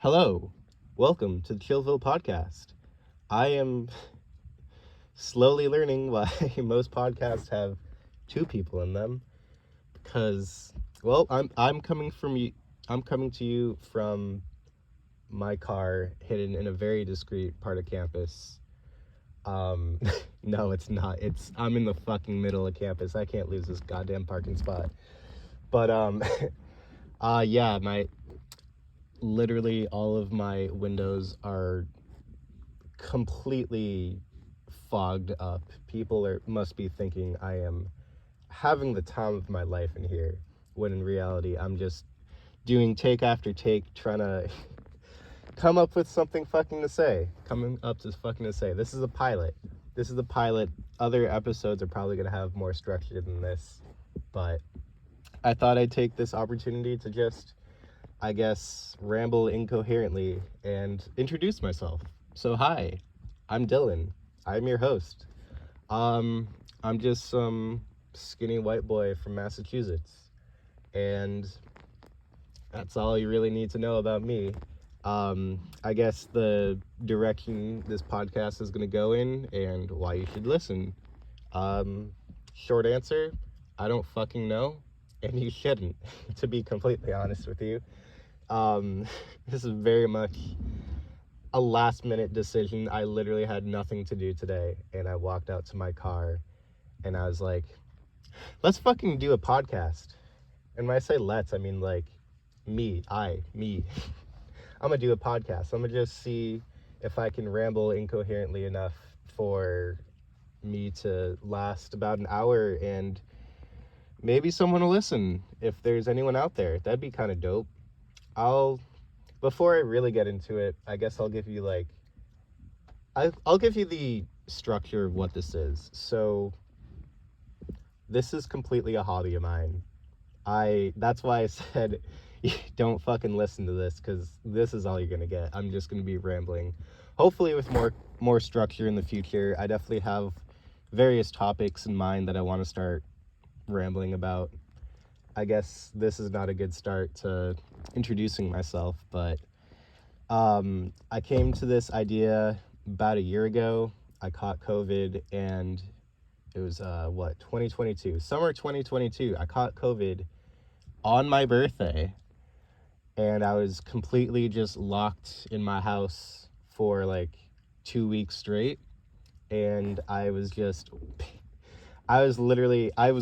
Hello, welcome to the Chillville podcast. I am slowly learning why most podcasts have two people in them because, I'm coming from you. I'm coming to you from my car, hidden in a very discreet part of campus. Um, no, it's not. I'm in the fucking middle of campus. I can't lose this goddamn parking spot. But yeah, my literally all of my windows are completely fogged up. Must be thinking I am having the time of my life in here, when in reality I'm just doing take after take, trying to come up with something fucking to say. Coming up to fucking to say. This is a pilot. This is the pilot. Other episodes are probably gonna have more structure than this, but I thought I'd take this opportunity to just, I guess, ramble incoherently and introduce myself. So hi, I'm Dylan. I'm your host. I'm just some skinny white boy from Massachusetts, and that's all you really need to know about me. I guess the direction this podcast is going to go in and why you should listen. Short answer, I don't fucking know, and you shouldn't, to be completely honest with you. This is very much a last minute decision. I literally had nothing to do today, and I walked out to my car and I was like, let's fucking do a podcast. And when I say let's, I mean like me. I'm gonna do a podcast. I'm gonna just see if I can ramble incoherently enough for me to last about an hour, and maybe someone will listen. If there's anyone out there, that'd be kind of dope. Before I really get into it, I guess I'll give you I'll give you the structure of what this is. So this is completely a hobby of mine. That's why I said don't fucking listen to this, because this is all you're gonna get. I'm just gonna be rambling, hopefully with more structure in the future. I definitely have various topics in mind that I want to start rambling about. I guess this is not a good start to introducing myself, but I came to this idea about a year ago. I caught COVID, and it was 2022, summer 2022. I caught COVID on my birthday, and I was completely just locked in my house for like 2 weeks straight, and I was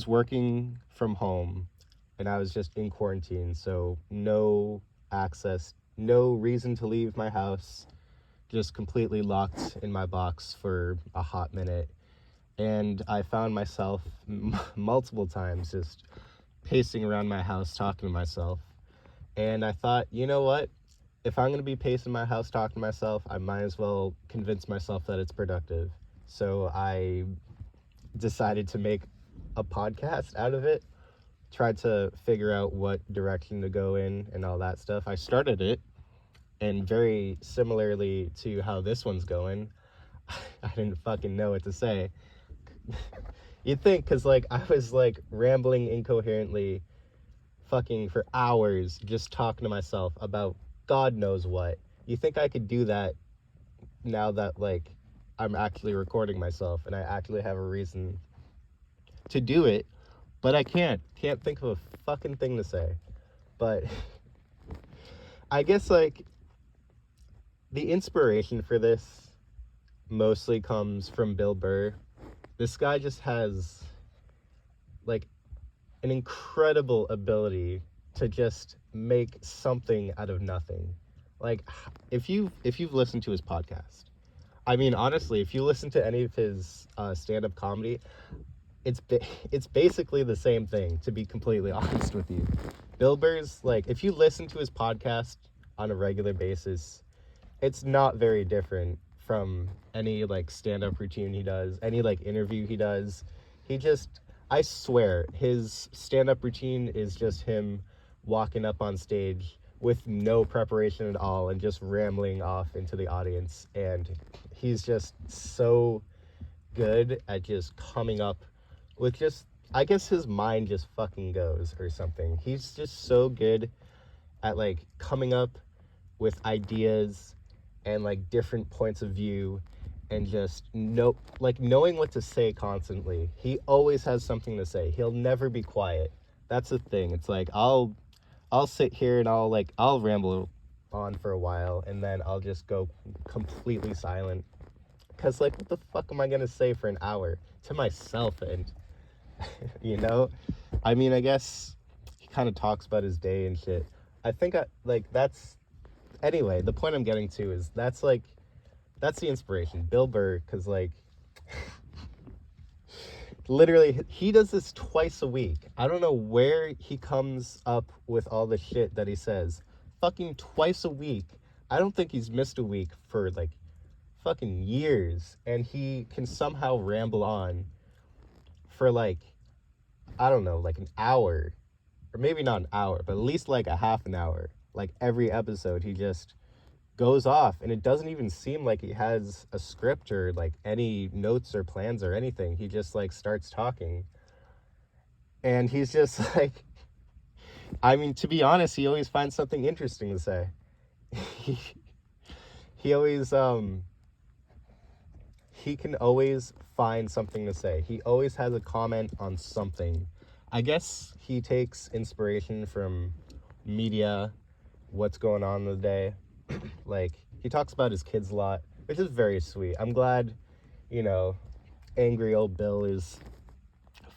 working from home, and I was just in quarantine, so no access, no reason to leave my house, just completely locked in my box for a hot minute. And I found myself multiple times just pacing around my house talking to myself. And I thought, you know what? If I'm going to be pacing my house talking to myself, I might as well convince myself that it's productive. So I decided to make a podcast out of it, tried to figure out what direction to go in and all that stuff. I started it, and very similarly to how this one's going, I didn't fucking know what to say. You'd think, because I was rambling incoherently fucking for hours just talking to myself about God knows what. You think I could do that now that I'm actually recording myself and I actually have a reason to do it, but I can't think of a fucking thing to say. But I guess the inspiration for this mostly comes from Bill Burr. This guy just has an incredible ability to just make something out of nothing. If you've listened to his podcast, I mean, honestly, if you listen to any of his stand-up comedy, it's basically the same thing, to be completely honest with you. Bill Burr's, if you listen to his podcast on a regular basis, it's not very different from any stand-up routine he does, any interview he does. I swear, his stand-up routine is just him walking up on stage with no preparation at all and just rambling off into the audience. And he's just so good at just coming up with I guess his mind just fucking goes or something. He's just so good at coming up with ideas and like different points of view, and just knowing what to say constantly. He always has something to say. He'll never be quiet. That's the thing. It's like I'll sit here and I'll ramble on for a while, and then I'll just go completely silent. Cause like, what the fuck am I gonna say for an hour to myself? And you know, I mean, I guess he kind of talks about his day and shit. I think that's anyway. The point I'm getting to is that's the inspiration, Bill Burr, cause like literally he does this twice a week. I don't know where he comes up with all the shit that he says. Fucking twice a week. I don't think he's missed a week for like fucking years, and he can somehow ramble on for like, I don't know, like an hour, or maybe not an hour, but at least like a half an hour. Like every episode he just goes off, and it doesn't even seem like he has a script or like any notes or plans or anything. He just like starts talking, and he's just like, I mean, to be honest, he always finds something interesting to say. he, he always he can always find something to say. He always has a comment on something. I guess he takes inspiration from media, what's going on in the day. Like, he talks about his kids a lot, which is very sweet. I'm glad, angry old Bill is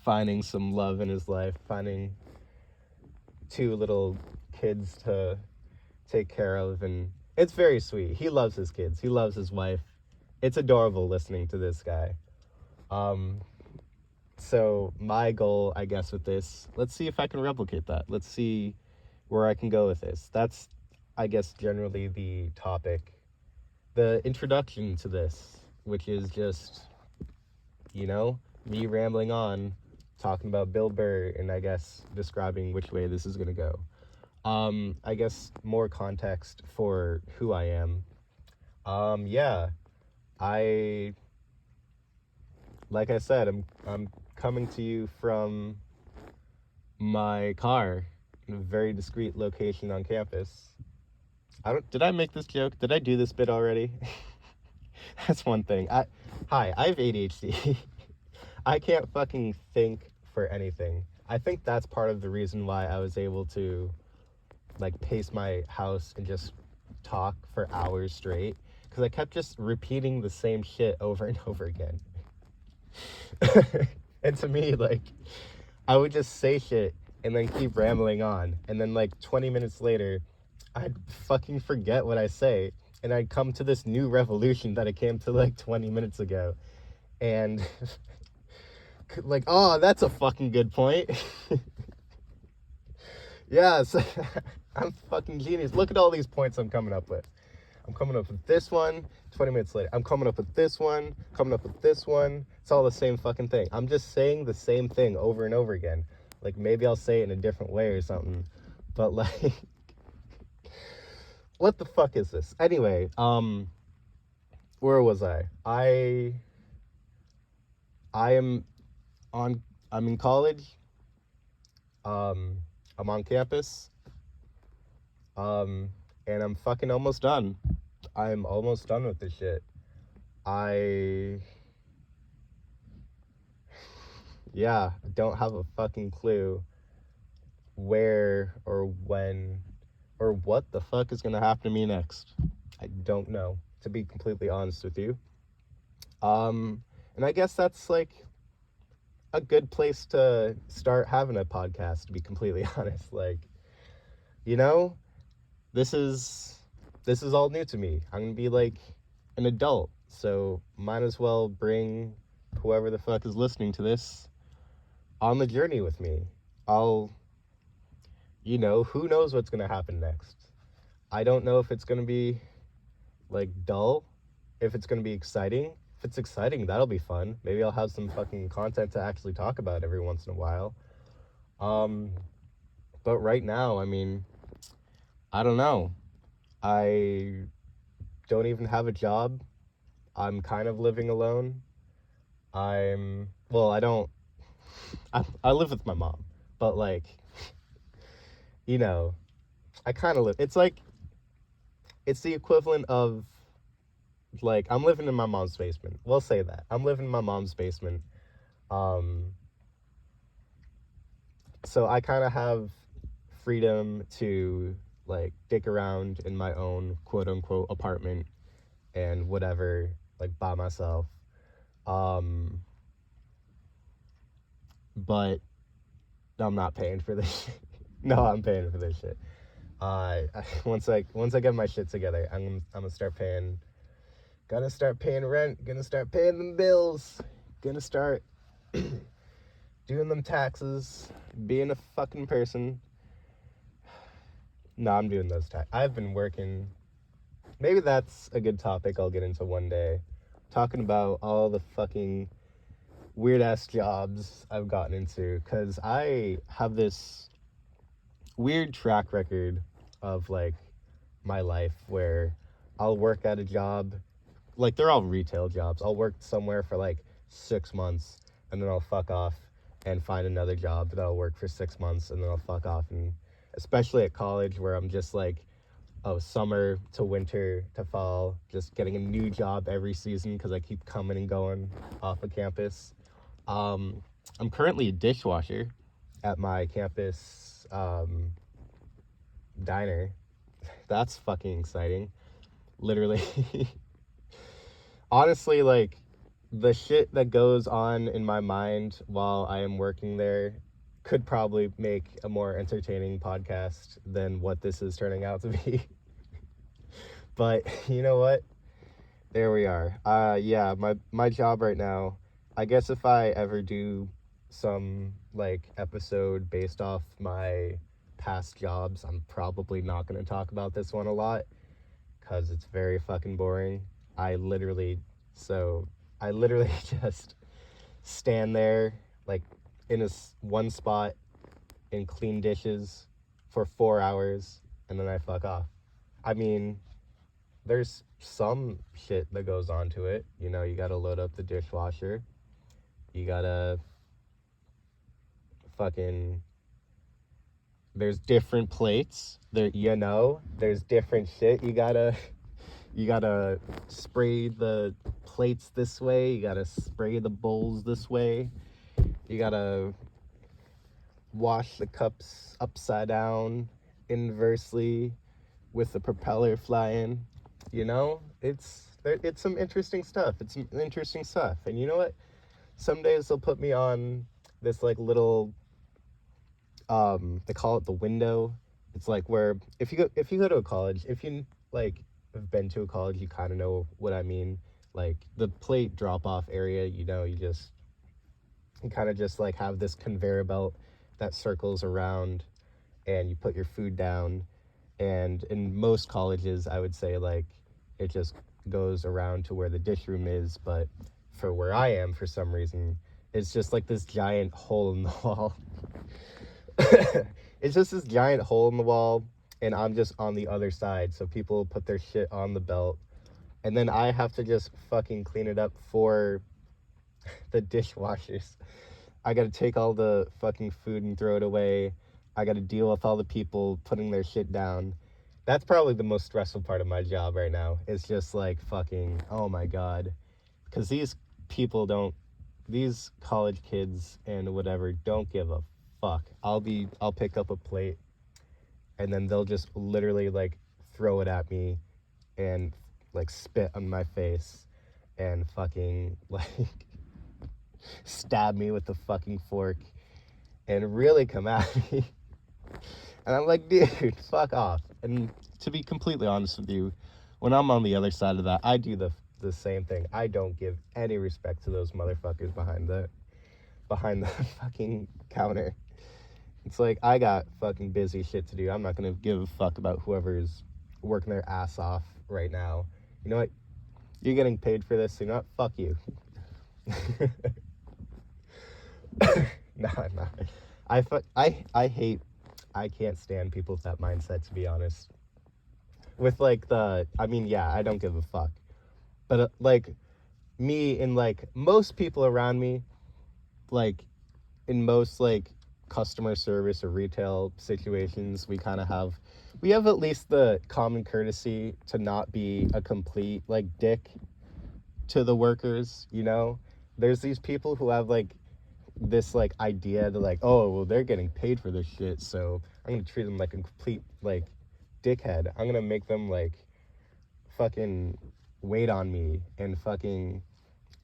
finding some love in his life, finding 2 little kids to take care of, and it's very sweet. He loves his kids. He loves his wife. It's adorable listening to this guy. So my goal, I guess, with this, let's see if I can replicate that. Let's see where I can go with this. That's, I guess, generally the topic, the introduction to this, which is just, me rambling on, talking about Bill Burr, and I guess describing which way this is going to go. I guess more context for who I am. Like I said, I'm coming to you from my car in a very discreet location on campus. Did I make this joke? Did I do this bit already? That's one thing. Hi, I have ADHD. I can't fucking think for anything. I think that's part of the reason why I was able to pace my house and just talk for hours straight, because I kept just repeating the same shit over and over again. And to me, I would just say shit and then keep rambling on, and then 20 minutes later I'd fucking forget what I say, and I'd come to this new revolution that I came to 20 minutes ago, and oh, that's a fucking good point. Yeah, so I'm fucking genius. Look at all these points I'm coming up with. I'm coming up with this one, 20 minutes later. I'm coming up with this one, coming up with this one. It's all the same fucking thing. I'm just saying the same thing over and over again. Maybe I'll say it in a different way or something. But what the fuck is this? Anyway, where was I? I'm in college. I'm on campus. And I'm fucking almost done. I'm almost done with this shit. I don't have a fucking clue where or when or what the fuck is gonna happen to me next. I don't know, to be completely honest with you. And I guess that's a good place to start having a podcast, to be completely honest. This is all new to me. I'm gonna be an adult, so might as well bring whoever the fuck is listening to this on the journey with me. Who knows what's gonna happen next. I don't know if it's gonna be dull, if it's gonna be exciting. If it's exciting, that'll be fun. Maybe I'll have some fucking content to actually talk about every once in a while. But right now, I mean, I don't know. I don't even have a job. I'm kind of living alone. I live with my mom, but I kind of live, it's it's the equivalent of, like, I'm living in my mom's basement. We'll say that. I'm living in my mom's basement. So I kind of have freedom to, like, dick around in my own quote-unquote apartment and whatever, like, by myself. But I'm not paying for this shit. No, I'm paying for this shit. Once I get my shit together, I'm gonna start paying. Gonna start paying rent. Gonna start paying them bills. Gonna start doing them taxes. Being a fucking person. No, I'm doing those taxes. I've been working. Maybe that's a good topic I'll get into one day. Talking about all the fucking weird ass jobs I've gotten into, because I have this weird track record of, like, my life where I'll work at a job, like, they're all retail jobs. I'll work somewhere for like 6 months and then I'll fuck off and find another job that I'll work for 6 months and then I'll fuck off. And especially at college, where I'm just like, oh, summer to winter to fall, just getting a new job every season because I keep coming and going off of campus. I'm currently a dishwasher at my campus diner. That's fucking exciting. Literally. Honestly, like, the shit that goes on in my mind while I am working there could probably make a more entertaining podcast than what this is turning out to be. But you know what? There we are. Yeah, my job right now, I guess if I ever do some, like, episode based off my past jobs, I'm probably not going to talk about this one a lot because it's very fucking boring. I literally just stand there, like, in one spot and clean dishes for 4 hours and then I fuck off. I mean, there's some shit that goes on to it. You know, you gotta load up the dishwasher. You gotta fucking... There's different plates. There's different shit. You gotta spray the plates this way. You gotta spray the bowls this way. You gotta wash the cups upside down, inversely, with the propeller flying. You know, it's some interesting stuff. And you know what? Some days they'll put me on this, like, little, they call it the window. It's like where if you go to a college, if you, like, have been to a college, you kind of know what I mean. Like, the plate drop off area, you know, you kind of just, like, have this conveyor belt that circles around and you put your food down. And in most colleges, I would say, like, it just goes around to where the dish room is. But for where I am, for some reason, it's just like this giant hole in the wall. It's just this giant hole in the wall, and I'm just on the other side. So people put their shit on the belt, and then I have to just fucking clean it up for the dishwashers. I gotta take all the fucking food and throw it away. I gotta deal with all the people putting their shit down. That's probably the most stressful part of my job right now. It's just like, fucking, oh my god. Because these college kids and whatever don't give a fuck. I'll pick up a plate and then they'll just literally, like, throw it at me and, like, spit on my face and fucking, like, stab me with the fucking fork and really come at me. And I'm like, dude, fuck off. And to be completely honest with you, when I'm on the other side of that, I do the same thing. I don't give any respect to those motherfuckers behind the fucking counter. It's like, I got fucking busy shit to do. I'm not gonna give a fuck about whoever's working their ass off right now. You know what? You're getting paid for this, so you know what? Fuck you. Nah. I can't stand people with that mindset, to be honest. With, like, I don't give a fuck. But, like, me and, like, most people around me, like, in most, like, customer service or retail situations, we have at least the common courtesy to not be a complete like dick to the workers, you know? There's these people who have like this like idea that like, oh, well, they're getting paid for this shit, so I'm gonna treat them like a complete like dickhead. I'm gonna make them like fucking wait on me and fucking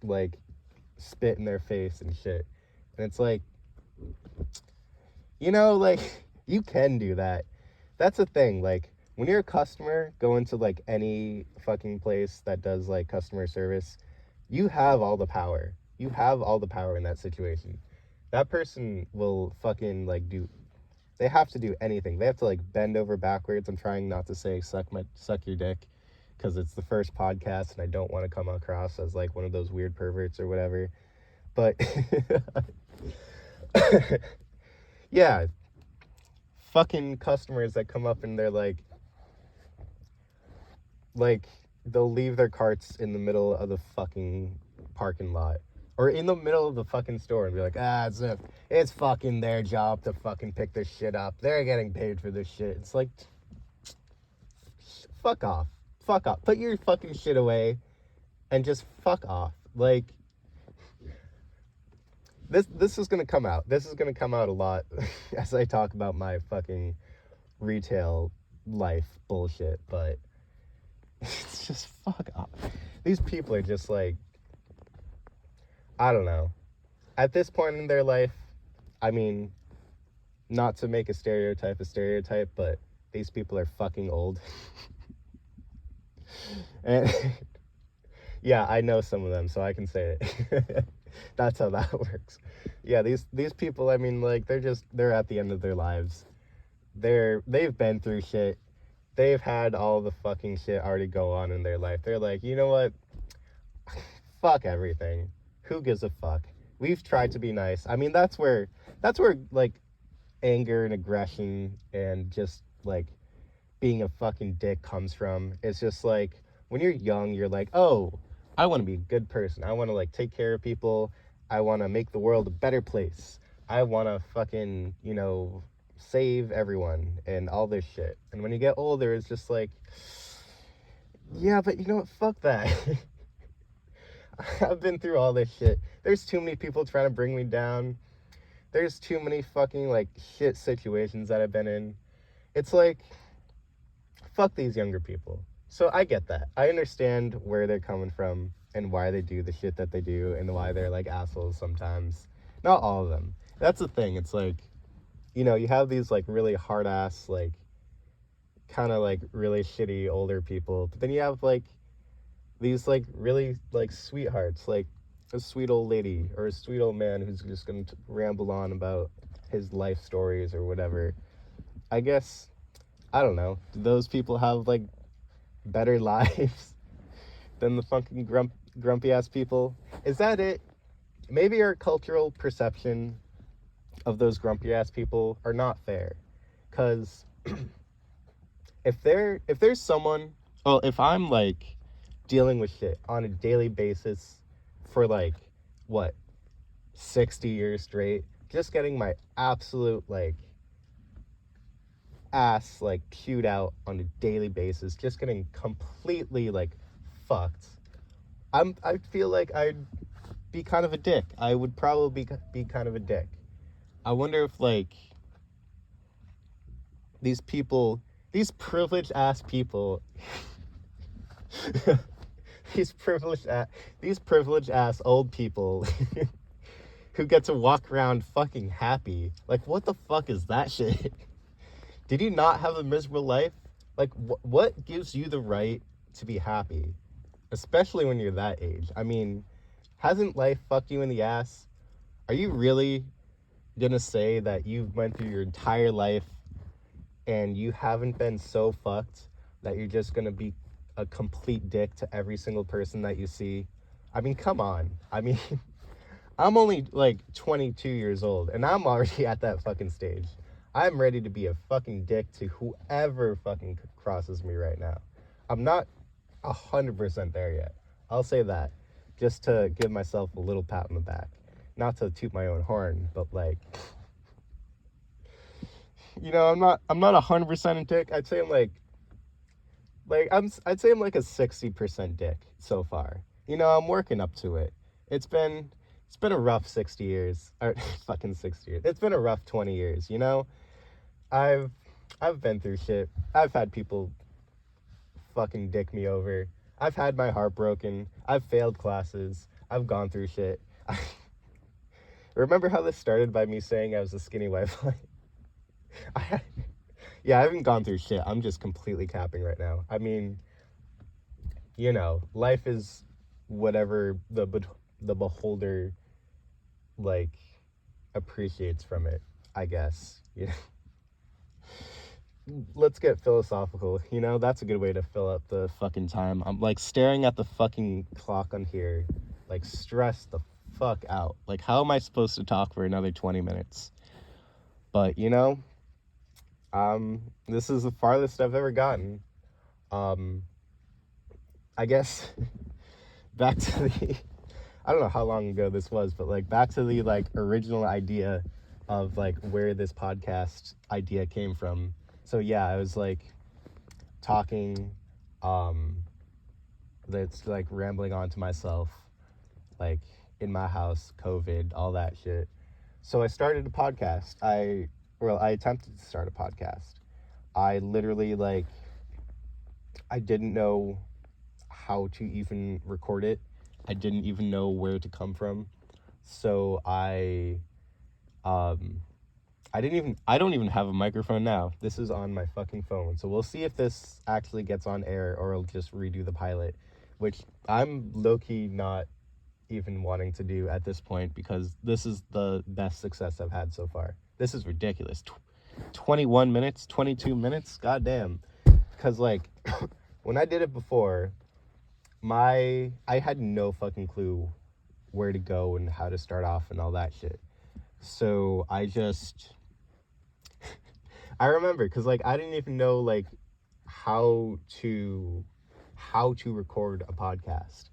like spit in their face and shit. And it's like, you know, like you can do that. That's the thing. Like when you're a customer going to like any fucking place that does like customer service, you have all the power. You have all the power in that situation. That person will fucking like they have to do anything. They have to like bend over backwards. I'm trying not to say suck your dick because it's the first podcast and I don't want to come across as like one of those weird perverts or whatever. But yeah, fucking customers that come up and they're like they'll leave their carts in the middle of the fucking parking lot or in the middle of the fucking store and be like, it's fucking their job to fucking pick this shit up. They're getting paid for this shit. It's like, fuck off. Put your fucking shit away and just fuck off. Like, this is gonna come out. This is gonna come out a lot as I talk about my fucking retail life bullshit, but it's just fuck off. These people are just like, I don't know. At this point in their life, I mean, not to make a stereotype, but these people are fucking old. And yeah, I know some of them, so I can say it. That's how that works. Yeah, these people, I mean, like, they're at the end of their lives. They've been through shit. They've had all the fucking shit already go on in their life. They're like, you know what? Fuck everything. Who gives a fuck? We've tried to be nice. I mean, that's where like anger and aggression and just like being a fucking dick comes from. It's just like when you're young, you're like, oh, I want to be a good person. I want to like take care of people. I want to make the world a better place. I want to fucking, you know, save everyone and all this shit. And when you get older, it's just like, yeah, but you know what? Fuck that. I've been through all this shit. There's too many people trying to bring me down. There's too many fucking like shit situations that I've been in. It's like, fuck these younger people. So I get that. I understand where they're coming from and why they do the shit that they do and why they're like assholes sometimes. Not all of them. That's the thing. It's like, you know, you have these like really hard ass, like kind of like really shitty older people, but then you have like these like really like sweethearts, like a sweet old lady or a sweet old man who's just gonna ramble on about his life stories or whatever. I guess, I don't know, do those people have like better lives than the fucking grumpy ass people? Is that it? Maybe our cultural perception of those grumpy ass people are not fair, because if there's someone, well, if I'm like dealing with shit on a daily basis for like what 60 years straight, just getting my absolute like ass like chewed out on a daily basis, just getting completely like fucked, I feel like I'd be kind of a dick. I would probably be kind of a dick. I wonder if like these people, these privileged ass people these privileged ass old people who get to walk around fucking happy. Like, what the fuck is that shit? Did you not have a miserable life? Like, what gives you the right to be happy? Especially when you're that age. I mean, hasn't life fucked you in the ass? Are you really gonna say that you've went through your entire life and you haven't been so fucked that you're just gonna be a complete dick to every single person that you see? I mean, come on. I mean, I'm only like 22 years old and I'm already at that fucking stage. I'm ready to be a fucking dick to whoever fucking crosses me right now. I'm not 100% there yet. I'll say that just to give myself a little pat on the back. Not to toot my own horn, but like, I'm not 100% a dick. I'd say I'm I'd say I'm like a 60% dick so far. I'm working up to it. It's been a rough 60 years. Or fucking 60 years. It's been a rough 20 years, I've I've been through shit. I've had people fucking dick me over. I've had my heart broken. I've failed classes. I've gone through shit. Remember how this started by me saying I was a skinny white boy? I, yeah, I haven't gone through shit. I'm just completely capping right now. I mean, life is whatever the beholder like appreciates from it, I guess. Let's get philosophical. That's a good way to fill up the fucking time. I'm like staring at the fucking clock on here, like stressed the fuck out. Like, how am I supposed to talk for another 20 minutes? But this is the farthest I've ever gotten. I guess back to the I don't know how long ago this was, but like back to the like original idea of like where this podcast idea came from. So yeah, I was like talking, that's like rambling on to myself, like in my house, COVID, all that shit. So I started a podcast. I attempted to start a podcast. I literally I didn't know how to even record it. I didn't even know where to come from. So I don't even have a microphone now. This is on my fucking phone. So we'll see if this actually gets on air or I'll just redo the pilot, which I'm low-key not even wanting to do at this point because this is the best success I've had so far. This is ridiculous. 21 minutes, 22 minutes, goddamn. Because when I did it before, I had no fucking clue where to go and how to start off and all that shit. So I remember because I didn't even know how to record a podcast.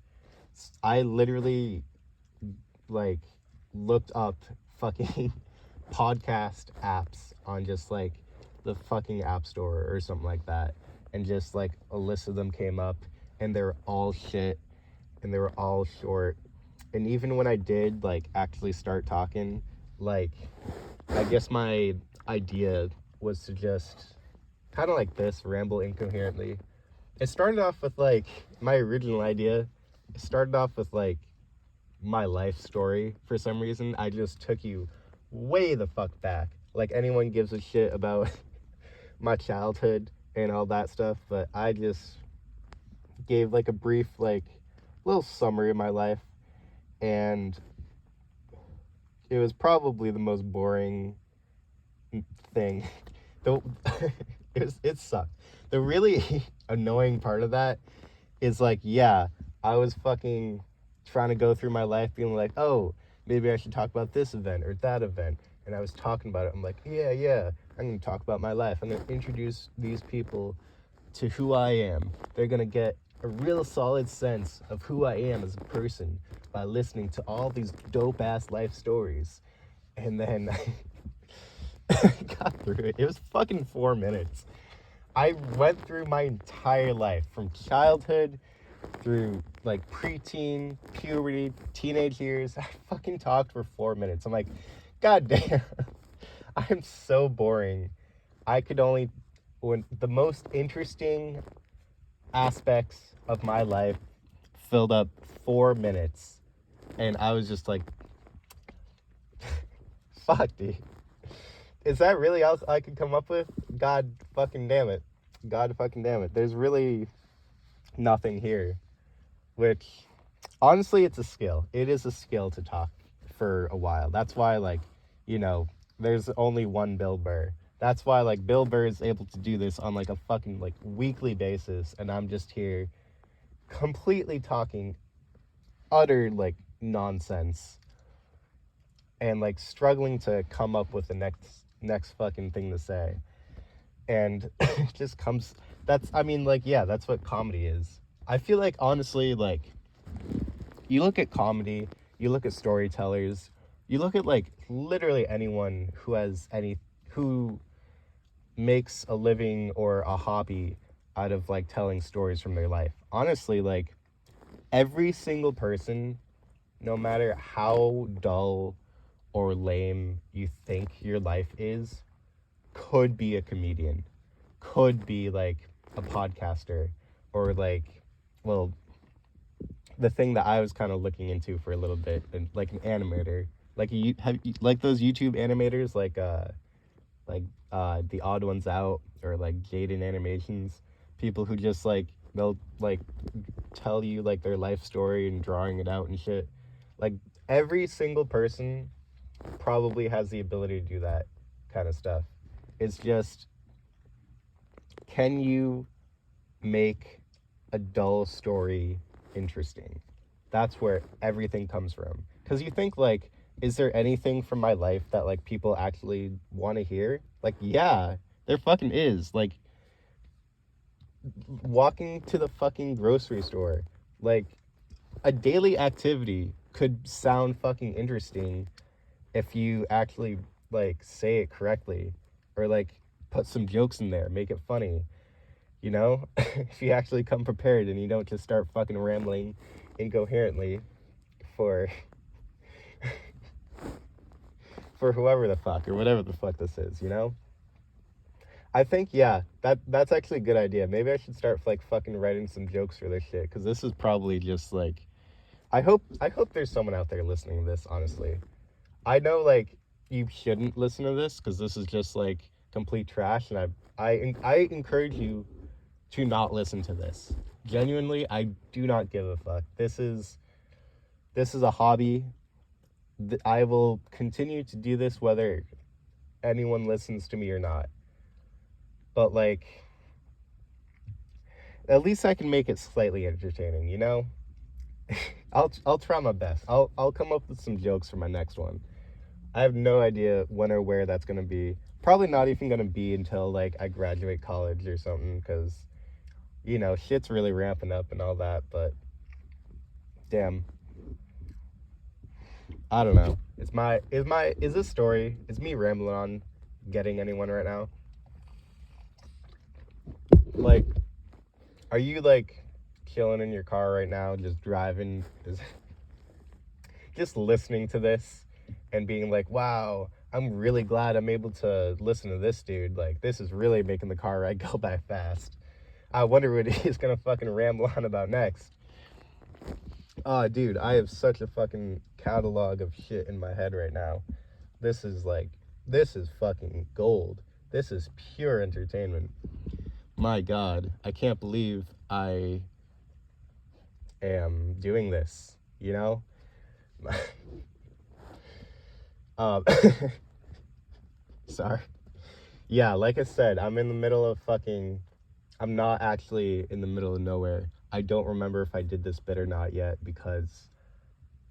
I literally looked up fucking podcast apps on just the fucking app store or something like that, and just a list of them came up, and they were all shit and they were all short. And even when I did actually start talking, I guess my idea was to just kind of like this, ramble incoherently. It started off with my original idea. It started off with my life story. For some reason, I just took you way the fuck back. Anyone gives a shit about my childhood and all that stuff, but I just gave a brief little summary of my life, and it was probably the most boring thing. It sucked. The really annoying part of that is yeah, I was fucking trying to go through my life being oh, maybe I should talk about this event or that event, and I was talking about it. I'm yeah, I'm gonna talk about my life. I'm gonna introduce these people to who I am. They're gonna get a real solid sense of who I am as a person by listening to all these dope ass life stories. And then I got through it. It was fucking 4 minutes. I went through my entire life from childhood through preteen, puberty, teenage years. I fucking talked for 4 minutes. I'm god damn, I'm so boring. I could only, when the most interesting aspects of my life filled up 4 minutes, and I was just fuck, dude. Is that really all I could come up with? God fucking damn it. God fucking damn it. There's really nothing here. Which, honestly, it's a skill. It is a skill to talk for a while. That's why, there's only one Bill Burr. That's why, Bill Burr is able to do this on, a fucking, weekly basis. And I'm just here completely talking utter, nonsense. And, struggling to come up with the next fucking thing to say. And it just comes, that's what comedy is. I feel honestly, you look at comedy, you look at storytellers, you look at literally anyone who makes a living or a hobby out of like telling stories from their life. Honestly, like every single person, no matter how dull or lame you think your life is, could be a comedian, could be like a podcaster, or like, well, the thing that I was kind of looking into for a little bit, and like an animator, like like those YouTube animators, like the Odd Ones Out, or like Jaden Animations, people who just like they'll like tell you like their life story and drawing it out and shit. Like every single person probably has the ability to do that kind of stuff. It's just, can you make a dull story interesting? That's where everything comes from. Because you think, like, is there anything from my life that, like, people actually want to hear? Like, yeah, there fucking is. Like, walking to the fucking grocery store, like, a daily activity could sound fucking interesting if you actually, like, say it correctly, or, like, put some jokes in there, make it funny. You know, if you actually come prepared and you don't just start fucking rambling incoherently for for whoever the fuck or whatever the fuck this is, you know? I think, yeah, that's actually a good idea. Maybe I should start like fucking writing some jokes for this shit, because this is probably just like, I hope there's someone out there listening to this, honestly. I know, like, you shouldn't listen to this because this is just like complete trash, and I encourage you to not listen to this. Genuinely, I do not give a fuck. This is a hobby. I will continue to do this whether anyone listens to me or not. But like, at least I can make it slightly entertaining, you know? I'll try my best. I'll come up with some jokes for my next one. I have no idea when or where that's gonna be. Probably not even gonna be until like I graduate college or something, because you know, shit's really ramping up and all that, but damn. I don't know. Is this story, is me rambling on getting anyone right now? Like, are you like chilling in your car right now, just driving, just listening to this and being like, wow, I'm really glad I'm able to listen to this dude. Like, this is really making the car ride go by fast. I wonder what he's gonna fucking ramble on about next. Dude, I have such a fucking catalog of shit in my head right now. This is fucking gold. This is pure entertainment. My God, I can't believe I am doing this, you know? um, sorry. Yeah, like I said, I'm not actually in the middle of nowhere. I don't remember if I did this bit or not yet, because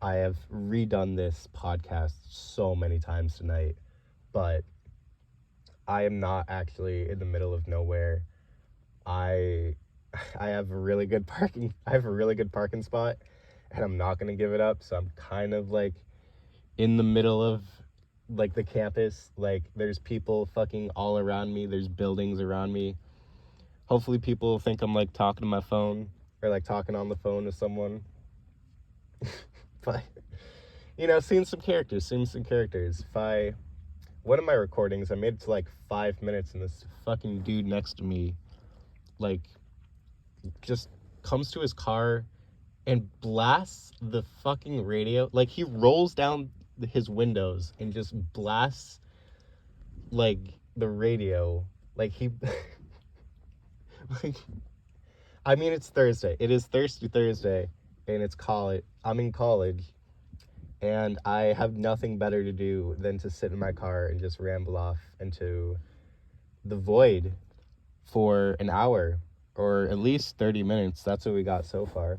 I have redone this podcast so many times tonight, but I am not actually in the middle of nowhere. I have a really good parking spot, and I'm not going to give it up, so I'm kind of like in the middle of like the campus. Like, there's people fucking all around me, there's buildings around me. Hopefully people think I'm like talking to my phone, or like talking on the phone to someone. But, you know, seeing some characters. One of my recordings, I made it to like 5 minutes, and this fucking dude next to me, like, just comes to his car and blasts the fucking radio. Like, he rolls down his windows and just blasts, like, the radio. Like, he... like, I mean, it's Thursday. It is Thirsty Thursday, and it's college. I'm in college, and I have nothing better to do than to sit in my car and just ramble off into the void for an hour, or at least 30 minutes. That's what we got so far.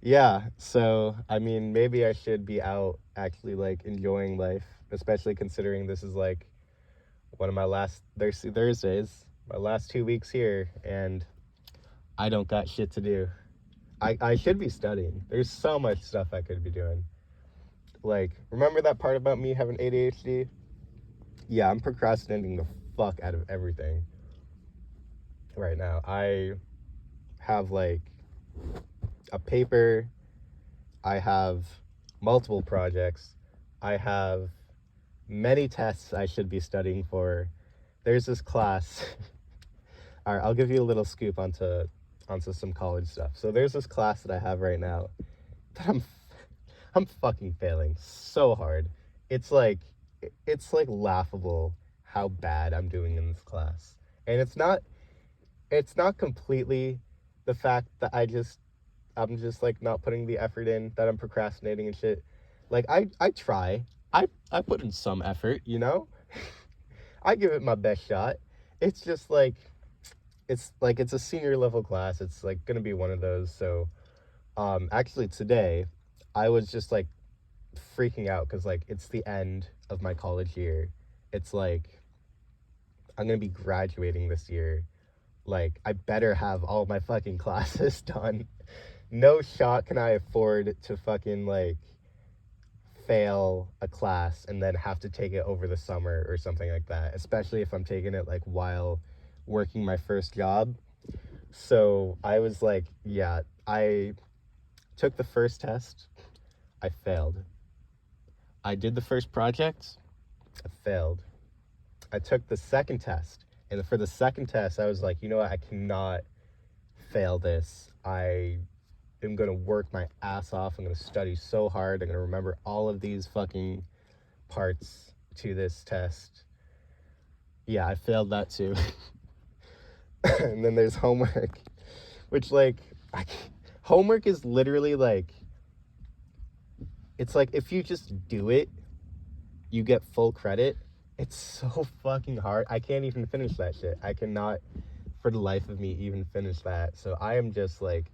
Yeah, so, I mean, maybe I should be out actually, like, enjoying life, especially considering this is, like, one of my last Thursdays, my last 2 weeks here, and I don't got shit to do. I should be studying. There's so much stuff I could be doing. Like, remember that part about me having ADHD? Yeah, I'm procrastinating the fuck out of everything right now. I have like a paper, I have multiple projects, I have many tests I should be studying for. There's this class. All right, I'll give you a little scoop onto some college stuff. So there's this class that I have right now that I'm fucking failing so hard. It's like it's like laughable how bad I'm doing in this class. And it's not completely the fact that I'm just like not putting the effort in, that I'm procrastinating and shit. Like I try. I put in some effort, you know? I give it my best shot. It's just like it's a senior level class. It's like gonna be one of those. So actually today I was just like freaking out because like it's the end of my college year. It's like I'm gonna be graduating this year. Like I better have all my fucking classes done. No shot can I afford to fucking like fail a class and then have to take it over the summer or something like that, especially if I'm taking it like while working my first job. So I was like, yeah, I took the first test, I failed. I did the first project, I failed. I took the second test, and for the second test, I was like, you know what, I cannot fail this. I am gonna work my ass off. I'm gonna study so hard. I'm gonna remember all of these fucking parts to this test. Yeah, I failed that too. And then there's homework, which like, I, homework is literally like, it's like if you just do it, you get full credit. It's so fucking hard. I can't even finish that shit. I cannot, for the life of me, even finish that. So I am just like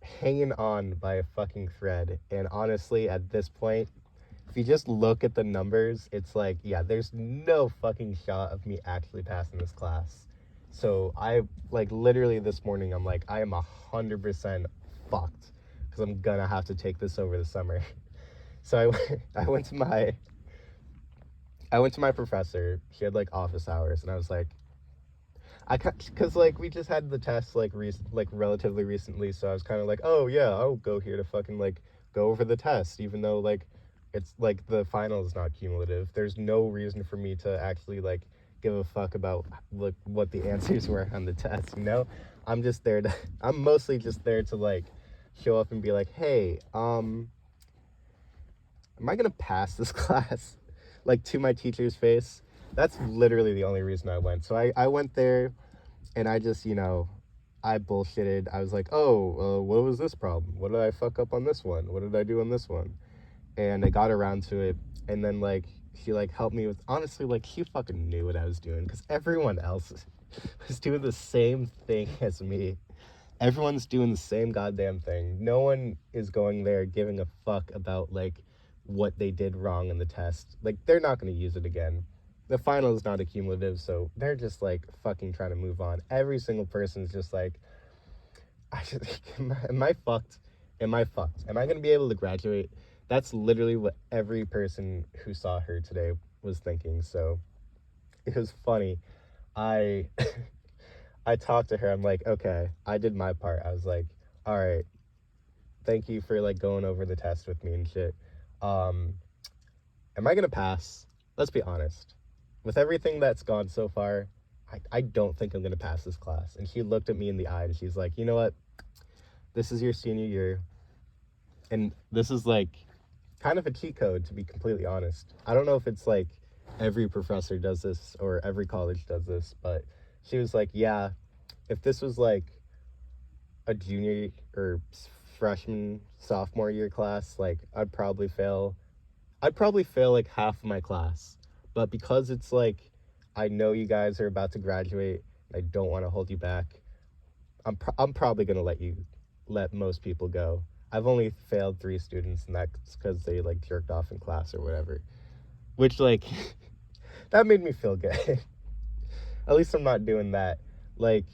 hanging on by a fucking thread. And honestly, at this point, if you just look at the numbers, it's like, yeah, there's no fucking shot of me actually passing this class. So I, like, literally this morning, I'm like, I am 100% fucked because I'm gonna have to take this over the summer. So I went to my professor. She had like office hours, and I was like, because like we just had the test like like relatively recently, so I was kind of like, oh yeah, I'll go here to fucking like go over the test, even though like it's like the final is not cumulative. There's no reason for me to actually like give a fuck about like what the answers were on the test, you know? I'm just there to I'm mostly just there to like show up and be like, hey, am I gonna pass this class? Like to my teacher's face. That's literally the only reason I went. So I went there and I just, I bullshitted. I was like, oh, what was this problem? What did I fuck up on this one? What did I do on this one? And I got around to it. And then, like, she, like, helped me with, honestly, like, she fucking knew what I was doing because everyone else was doing the same thing as me. Everyone's doing the same goddamn thing. No one is going there giving a fuck about, like, what they did wrong in the test. Like, they're not going to use it again. The final is not accumulative, so they're just, like, fucking trying to move on. Every single person's just like, am I fucked? Am I fucked? Am I going to be able to graduate? That's literally what every person who saw her today was thinking. So it was funny. I I talked to her. I'm like, okay, I did my part. I was like, all right, thank you for like going over the test with me and shit. Um, am I gonna pass? Let's be honest. With everything that's gone so far, I don't think I'm gonna pass this class. And she looked at me in the eye and she's like, you know what? This is your senior year. And this is like kind of a cheat code, to be completely honest. I don't know if it's like every professor does this or every college does this, but she was like, yeah, if this was like a junior or freshman, sophomore year class, like I'd probably fail like half of my class. But because it's like, I know you guys are about to graduate, I don't want to hold you back. I'm probably going to let most people go. I've only failed 3 students, and that's because they like jerked off in class or whatever. Which like, that made me feel good. At least I'm not doing that. Like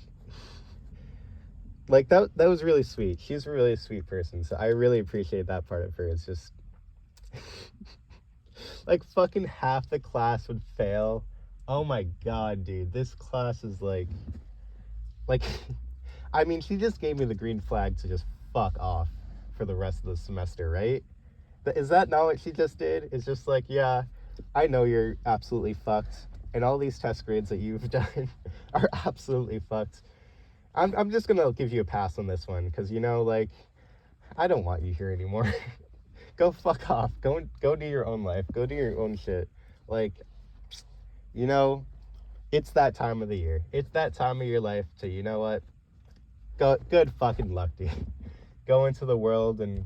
that was really sweet. She's a really sweet person, so I really appreciate that part of her. It's just Like fucking half the class would fail. Oh my god, dude. This class is like I mean, she just gave me the green flag to just fuck off for the rest of the semester, right? Is that not what she just did? It's just like, yeah, I know you're absolutely fucked, and all these test grades that you've done are absolutely fucked. I'm just gonna give you a pass on this one, because, like, I don't want you here anymore. Go fuck off. Go do your own life. Go do your own shit. Like, you know, it's that time of the year. It's that time of your life to, you know what? Good fucking luck, dude. Go into the world and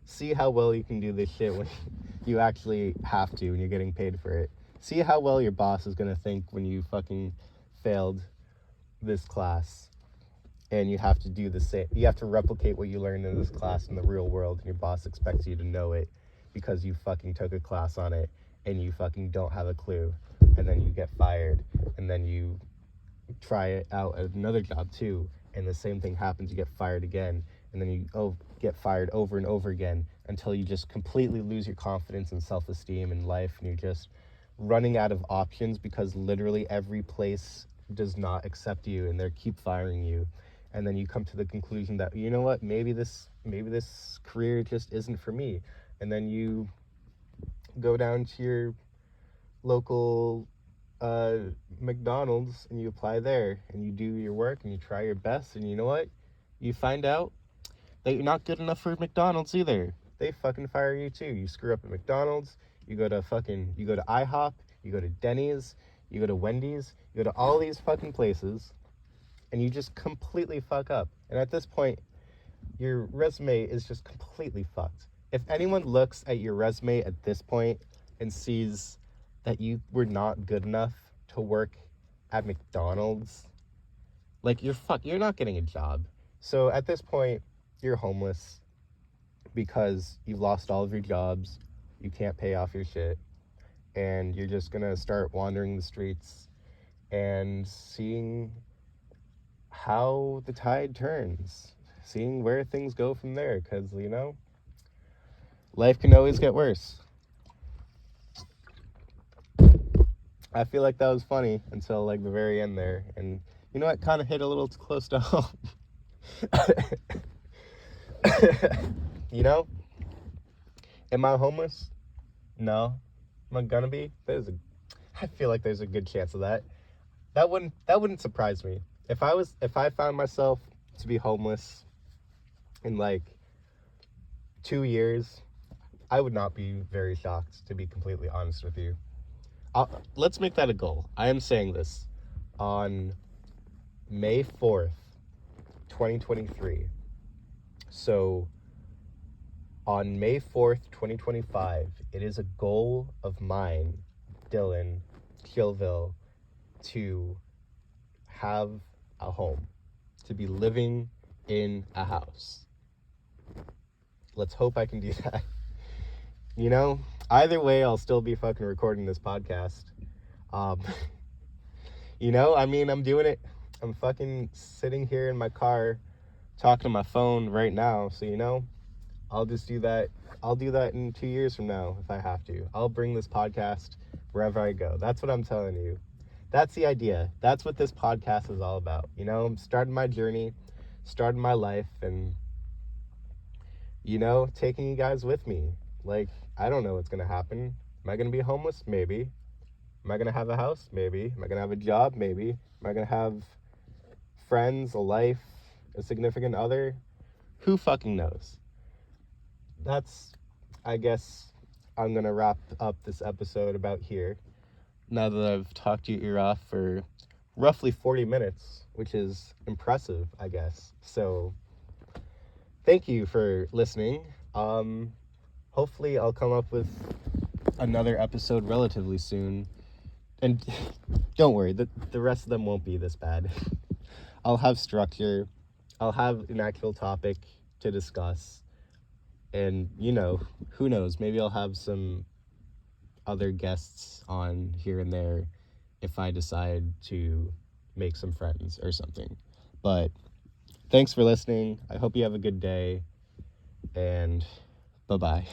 see how well you can do this shit when you actually have to, when you're getting paid for it. See how well your boss is gonna think when you fucking failed this class. And you have to do the same. You have to replicate what you learned in this class in the real world, and your boss expects you to know it because you fucking took a class on it and you fucking don't have a clue. And then you get fired, and then you try it out at another job too, and the same thing happens. You get fired again, and then you get fired over and over again until you just completely lose your confidence and self-esteem in life, and you're just running out of options because literally every place does not accept you and they keep firing you. And then you come to the conclusion that, you know what, maybe this career just isn't for me. And then you go down to your local McDonald's and you apply there and you do your work and you try your best, and you know what? You find out that you're not good enough for McDonald's either. They fucking fire you too. You screw up at McDonald's, you go to IHOP, you go to Denny's, you go to Wendy's, you go to all these fucking places, and you just completely fuck up. And at this point, your resume is just completely fucked. If anyone looks at your resume at this point and sees that you were not good enough to work at McDonald's, like, you're not getting a job. So at this point, you're homeless because you've lost all of your jobs, you can't pay off your shit, and you're just gonna start wandering the streets and seeing how the tide turns, seeing where things go from there, because, life can always get worse. I feel like that was funny until, like, the very end there, and you know what, kind of hit a little close to home. Am I homeless? No. Am I gonna be? I feel like there's a good chance of that. That wouldn't surprise me. If I found myself to be homeless in like 2 years, I would not be very shocked, to be completely honest with you. Let's make that a goal. I am saying this on May 4th, 2023. So on May 4th, 2025, it is a goal of mine, Dylan Vill, to have a home, to be living in a house. Let's hope I can do that. Either way, I'll still be fucking recording this podcast. I'm doing it. I'm fucking sitting here in my car talking to my phone right now. So, I'll just do that. I'll do that in 2 years from now if I have to. I'll bring this podcast wherever I go. That's what I'm telling you. That's the idea. That's what this podcast is all about. I'm starting my journey, starting my life, and, taking you guys with me. Like, I don't know what's going to happen. Am I going to be homeless? Maybe. Am I going to have a house? Maybe. Am I going to have a job? Maybe. Am I going to have friends, a life, a significant other? Who fucking knows? I guess I'm going to wrap up this episode about here. Now that I've talked your ear off for roughly 40 minutes, which is impressive, I guess. So, thank you for listening. Hopefully I'll come up with another episode relatively soon. And don't worry, the rest of them won't be this bad. I'll have structure. I'll have an actual topic to discuss. And, who knows, maybe I'll have some other guests on here and there if I decide to make some friends or something. But thanks for listening. I hope you have a good day, and bye-bye.